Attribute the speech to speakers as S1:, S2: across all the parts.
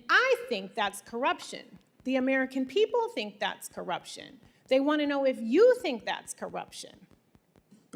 S1: I think that's corruption. The American people think that's corruption. They want to know if you think that's corruption.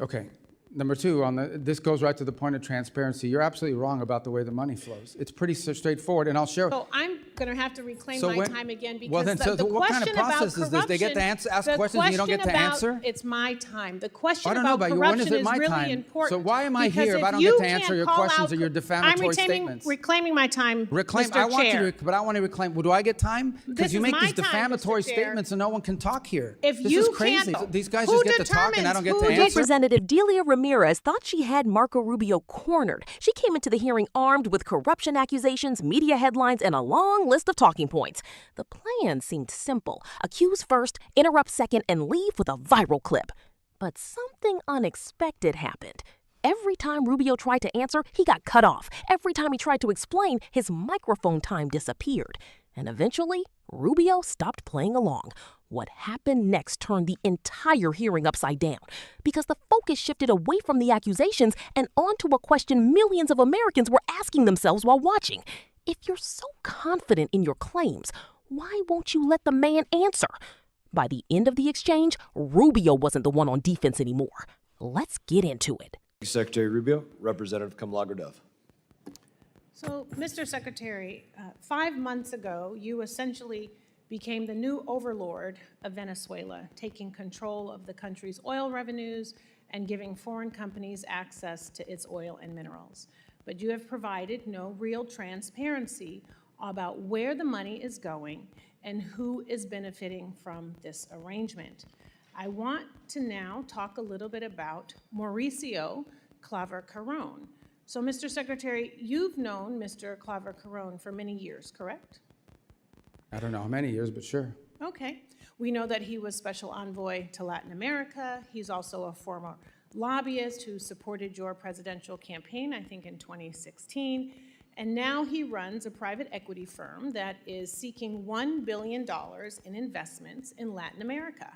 S2: Okay. Number two, this goes right to the point of transparency. You're absolutely wrong about the way the money flows. It's pretty straightforward, and I'll share.
S1: So I'm going to have to reclaim my time again because the
S2: what
S1: question
S2: kind of process
S1: about
S2: is this? They get to ask questions and you don't get to answer?
S1: It's my time. The question
S2: I don't know
S1: about
S2: about you. When
S1: corruption
S2: is it
S1: is
S2: my
S1: really
S2: time?
S1: important.
S2: So why am I
S1: because
S2: here if I don't
S1: you
S2: get to answer
S1: can't
S2: your
S1: call
S2: questions
S1: out-
S2: or your defamatory statements?
S1: Reclaiming my time,
S2: Reclaim.
S1: Mr.
S2: I want
S1: Chair.
S2: you to, but I want to reclaim. Well, do I get time? Because you
S1: is
S2: make
S1: my
S2: these
S1: time,
S2: defamatory
S1: Mr. Chair.
S2: statements and no one can talk here.
S1: If
S2: This
S1: you
S2: is crazy.
S1: can't-
S2: These guys
S1: who
S2: just get to talk and I don't get to
S1: determines who
S2: answer.
S3: Representative Delia Ramirez thought she had Marco Rubio cornered. She came into the hearing armed with corruption accusations, media headlines, and a long list of talking points. The plan seemed simple. Accuse first, interrupt second, and leave with a viral clip. But something unexpected happened. Every time Rubio tried to answer, he got cut off. Every time he tried to explain, his microphone time disappeared. And eventually, Rubio stopped playing along. What happened next turned the entire hearing upside down because the focus shifted away from the accusations and onto a question millions of Americans were asking themselves while watching. If you're so confident in your claims, why won't you let the man answer? By the end of the exchange, Rubio wasn't the one on defense anymore. Let's get into it.
S4: Secretary Rubio, Representative Kamlager-Dove.
S1: So, Mr. Secretary, 5 months ago, you essentially became the new overlord of Venezuela, taking control of the country's oil revenues and giving foreign companies access to its oil and minerals. But you have provided no real transparency about where the money is going and who is benefiting from this arrangement. I want to now talk a little bit about Mauricio Claver-Carrón. So, Mr. Secretary, you've known Mr. Claver-Carrón for many years, correct?
S2: I don't know how many years, but sure.
S1: Okay. We know that he was special envoy to Latin America. He's also a former lobbyist who supported your presidential campaign, I think in 2016. And now he runs a private equity firm that is seeking $1 billion in investments in Latin America.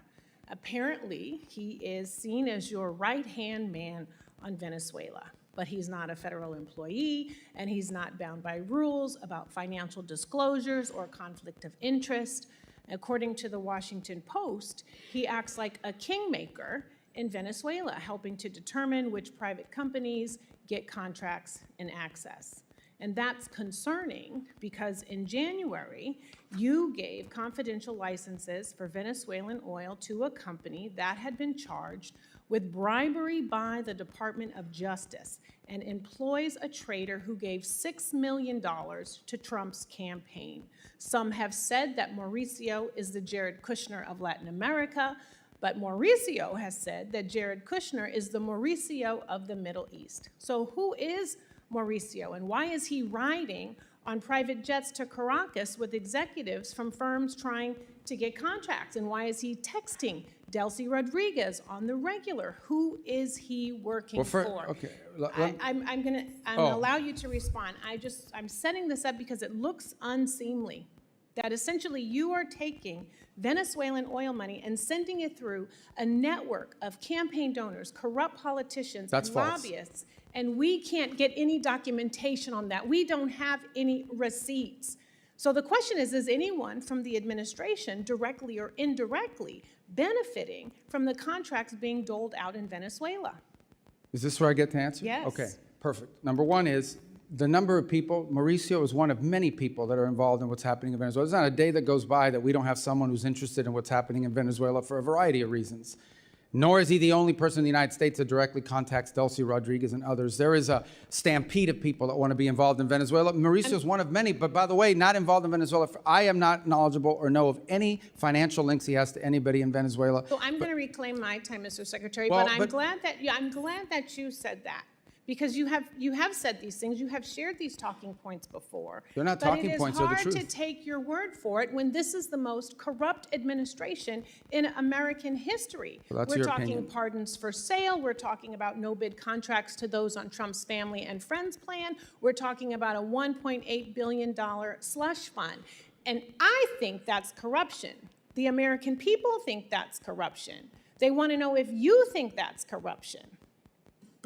S1: Apparently, he is seen as your right-hand man on Venezuela. But he's not a federal employee, and he's not bound by rules about financial disclosures or conflict of interest. According to the Washington Post, he acts like a kingmaker in Venezuela, helping to determine which private companies get contracts and access. And that's concerning because in January, you gave confidential licenses for Venezuelan oil to a company that had been charged with bribery by the Department of Justice and employs a trader who gave $6 million to Trump's campaign. Some have said that Mauricio is the Jared Kushner of Latin America, but Mauricio has said that Jared Kushner is the Mauricio of the Middle East. So who is Mauricio, and why is he riding on private jets to Caracas with executives from firms trying to get contracts? And why is he texting Delcy Rodriguez on the regular? Who is he working for?
S2: Okay.
S1: I'm gonna allow you to respond. I'm setting this up because it looks unseemly that essentially you are taking Venezuelan oil money and sending it through a network of campaign donors, corrupt politicians, and lobbyists, and we can't get any documentation on that. We don't have any receipts. So the question is anyone from the administration, directly or indirectly, benefiting from the contracts being doled out in Venezuela?
S2: Is this where I get to answer?
S1: Yes.
S2: Okay, perfect. Number one is the number of people. Mauricio is one of many people that are involved in what's happening in Venezuela. There's not a day that goes by that we don't have someone who's interested in what's happening in Venezuela for a variety of reasons. Nor is he the only person in the United States that directly contacts Delcy Rodriguez and others. There is a stampede of people that want to be involved in Venezuela. Mauricio is one of many, but by the way, not involved in Venezuela. I am not knowledgeable or know of any financial links he has to anybody in Venezuela.
S1: So I'm going to reclaim my time, Mr. Secretary, but I'm glad that you said that. Because you have said these things, you have shared these talking points before.
S2: They're not talking points, they're the truth.
S1: But it is hard to take your word for it when this is the most corrupt administration in American history.
S2: Well, that's
S1: we're
S2: your
S1: talking
S2: opinion.
S1: pardons for sale, we're talking about no-bid contracts to those on Trump's family and friends plan, we're talking about a $1.8 billion slush fund. And I think that's corruption. The American people think that's corruption. They want to know if you think that's corruption.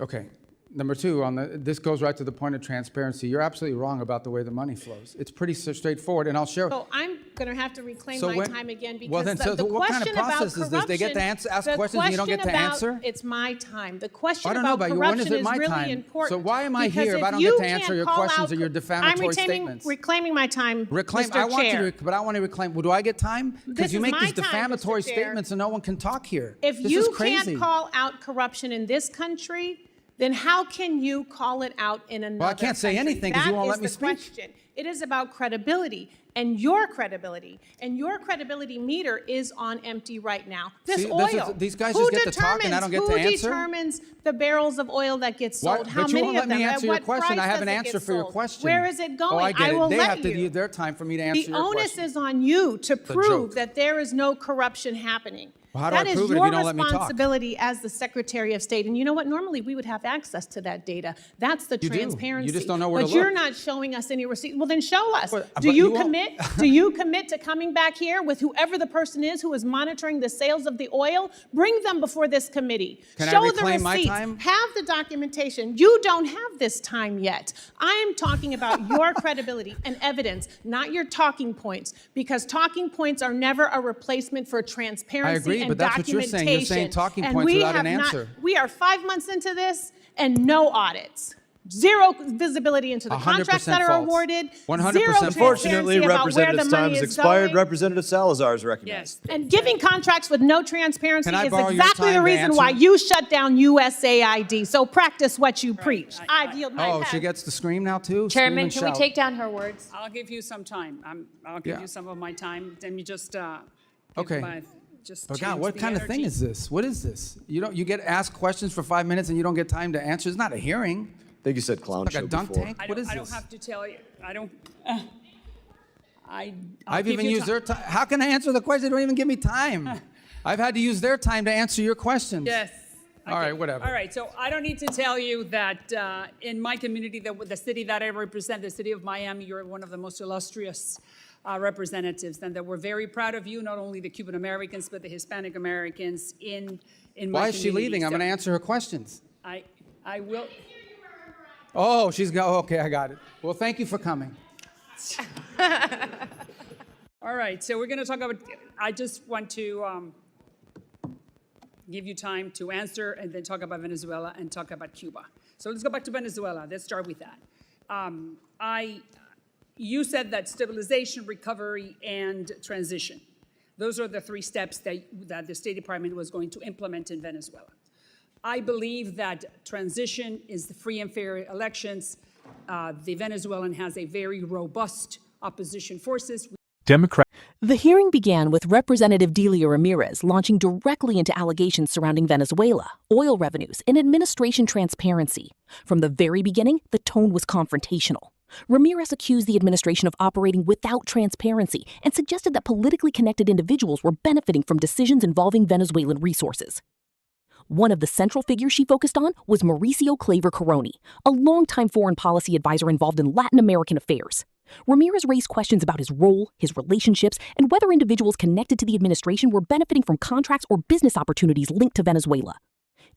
S2: Okay. Number two, this goes right to the point of transparency. You're absolutely wrong about the way the money flows. It's pretty straightforward, and I'll share.
S1: So I'm going to have to reclaim my time again because the
S2: what kind of
S1: question about
S2: process is this? They get to ask questions and you don't get to answer?
S1: It's my time. The question
S2: I don't know
S1: about
S2: about you. When is
S1: corruption
S2: it
S1: is
S2: my
S1: really
S2: time?
S1: important.
S2: So why am I
S1: because
S2: here if I don't
S1: you
S2: get to answer your
S1: can't call
S2: questions
S1: out
S2: or your defamatory statements?
S1: I'm reclaiming my time, Mr.
S2: I want
S1: Chair.
S2: you to, but I want to reclaim. Well, do I get time? Because you
S1: is
S2: make
S1: my
S2: these
S1: time,
S2: defamatory
S1: Mr. Chair.
S2: statements and no one can talk here.
S1: If
S2: This
S1: you
S2: is crazy.
S1: can't call out corruption in this country, then how can you call it out in another
S2: Well, I can't say
S1: country?
S2: anything 'cause you won't let me
S1: That is the
S2: speak.
S1: question. It is about credibility and your credibility. And your credibility meter is on empty right now. This
S2: See,
S1: oil.
S2: these guys
S1: who
S2: just get to talk and I don't get to answer?
S1: Who determines the barrels of oil that get sold? How
S2: But you
S1: many
S2: won't
S1: of
S2: let
S1: them?
S2: me
S1: At
S2: answer your
S1: what
S2: question.
S1: price
S2: I have an
S1: does it
S2: answer
S1: get
S2: for your
S1: sold?
S2: question.
S1: Where is it going?
S2: Oh, I get it.
S1: will
S2: They
S1: let
S2: have to
S1: you.
S2: use their time for me to answer
S1: The
S2: your
S1: onus
S2: question.
S1: is on you to prove
S2: joke.
S1: that there is no corruption happening.
S2: Well, how do I
S1: That is
S2: prove it if
S1: your
S2: you don't let me talk?
S1: responsibility as the Secretary of State. And you know what? Normally we would have access to that data. That's the
S2: You do.
S1: transparency.
S2: You just don't know where to
S1: But you're
S2: look.
S1: not showing us any receipt. Well, then show us.
S2: But
S1: Do you
S2: you won't.
S1: commit? Do you commit to coming back here with whoever the person is who is monitoring the sales of the oil? Bring them before this committee.
S2: Can I
S1: Show
S2: reclaim
S1: the
S2: my
S1: receipts.
S2: time?
S1: Have the documentation. You don't have this time yet. I am talking about your credibility and evidence, not your talking points, because talking points are never a replacement for transparency
S2: I agree,
S1: and
S2: but that's what you're
S1: documentation.
S2: saying. You're saying talking
S1: And
S2: points
S1: we
S2: without
S1: have
S2: an
S1: not-
S2: answer.
S1: We are 5 months into this and no audits. Zero visibility into the
S2: 100%
S1: contracts that are
S2: false.
S1: awarded.
S2: 100%
S1: Zero
S2: false.
S4: Unfortunately,
S1: transparency about where the
S4: Representative
S1: money
S4: time has
S1: is
S4: expired.
S1: going.
S4: Representative Salazar is recognized.
S5: Yes.
S1: And giving contracts with no transparency
S2: Can I
S1: is
S2: borrow your
S1: exactly
S2: time
S1: the
S2: to
S1: reason why
S2: answer?
S1: you shut down USAID. So practice what you preach. I've yielded my
S2: Oh,
S1: time.
S2: she gets to scream now too? Scream
S6: Chairman,
S2: and
S6: can we
S2: shout.
S6: take down her words?
S5: I'll give you some time. I'll give
S2: Yeah.
S5: you some of my time. Let me just
S2: Okay.
S5: just
S2: Oh
S5: change
S2: God, what
S5: the
S2: kind of thing
S5: energy.
S2: is this? What is this? You get asked questions for 5 minutes and you don't get time to answer. It's not a hearing.
S4: I think you said clown
S2: Like
S4: show
S2: a dunk
S4: before.
S2: tank.
S5: I
S2: What
S5: don't,
S2: is
S5: I don't
S2: this?
S5: have to tell you. I don't. I'll
S2: I've
S5: give
S2: even
S5: you
S2: used
S5: ti-
S2: their time. How can I answer the question? They don't even give me time. I've had to use their time to answer your questions.
S5: Yes.
S2: All right, whatever.
S5: All right, so I don't need to tell you that in my community, the city that I represent, the city of Miami, you're one of the most illustrious representatives, and that we're very proud of you, not only the Cuban Americans, but the Hispanic Americans in my
S2: Why is she
S5: community.
S2: leaving? I'm
S5: So
S2: going to answer her questions.
S5: I will.
S2: Oh, she's going. Okay, I got it. Well, thank you for coming.
S5: All right, so we're going to talk about, I just want to give you time to answer and then talk about Venezuela and talk about Cuba. So let's go back to Venezuela. Let's start with that. You said that stabilization, recovery, and transition. Those are the three steps that the State Department was going to implement in Venezuela. I believe that transition is the free and fair elections. The Venezuelan has a very robust opposition forces.
S7: Democrat.
S3: The hearing began with Representative Delia Ramirez launching directly into allegations surrounding Venezuela, oil revenues, and administration transparency. From the very beginning, the tone was confrontational. Ramirez accused the administration of operating without transparency and suggested that politically connected individuals were benefiting from decisions involving Venezuelan resources. One of the central figures she focused on was Mauricio Claver-Caroni, a longtime foreign policy advisor involved in Latin American affairs. Ramirez raised questions about his role, his relationships, and whether individuals connected to the administration were benefiting from contracts or business opportunities linked to Venezuela.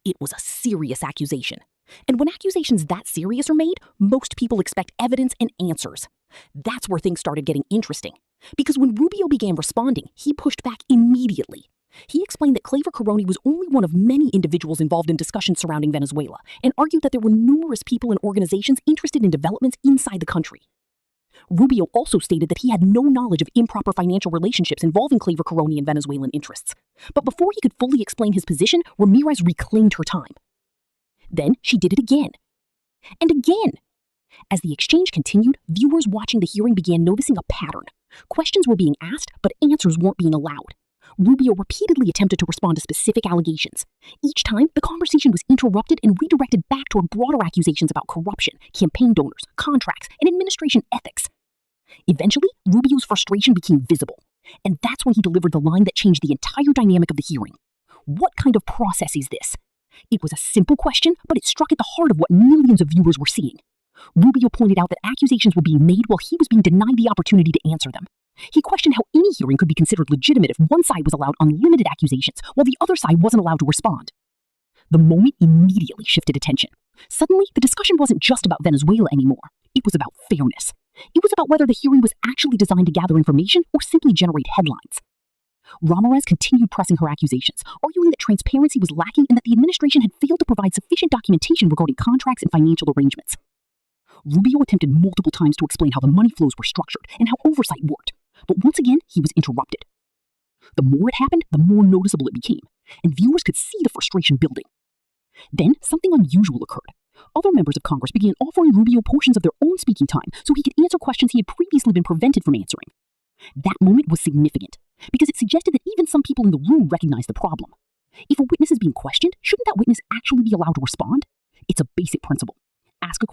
S3: It was a serious accusation. And when accusations that serious are made, most people expect evidence and answers. That's where things started getting interesting. Because when Rubio began responding, he pushed back immediately. He explained that Claver-Caroni was only one of many individuals involved in discussions surrounding Venezuela and argued that there were numerous people and organizations interested in developments inside the country. Rubio also stated that he had no knowledge of improper financial relationships involving Claver-Caroni and Venezuelan interests. But before he could fully explain his position, Ramirez reclaimed her time. Then she did it again. And again. As the exchange continued, viewers watching the hearing began noticing a pattern. Questions were being asked, but answers weren't being allowed. Rubio repeatedly attempted to respond to specific allegations. Each time, the conversation was interrupted and redirected back toward broader accusations about corruption, campaign donors, contracts, and administration ethics. Eventually, Rubio's frustration became visible. And that's when he delivered the line that changed the entire dynamic of the hearing. What kind of process is this? It was a simple question, but it struck at the heart of what millions of viewers were seeing. Rubio pointed out that accusations were being made while he was being denied the opportunity to answer them. He questioned how any hearing could be considered legitimate if one side was allowed unlimited accusations while the other side wasn't allowed to respond.
S6: The moment immediately shifted attention. Suddenly, the discussion wasn't just about Venezuela anymore. It was about fairness. It was about whether the hearing was actually designed to gather information or simply generate headlines. Ramirez continued pressing her accusations, arguing that transparency was lacking and that the administration had failed to provide sufficient documentation regarding contracts and financial arrangements. Rubio attempted multiple times to explain how the money flows were structured and how oversight worked, but once again, he was interrupted. The more it happened, the more noticeable it became, and viewers could see the frustration building. Then, something unusual occurred. Other members of Congress began offering Rubio portions of their own speaking time so he could answer questions he had previously been prevented from answering. That moment was significant, because it suggested that even some people in the room recognized the problem. If a witness is being questioned, shouldn't that witness actually be allowed to respond? It's a basic principle. Ask a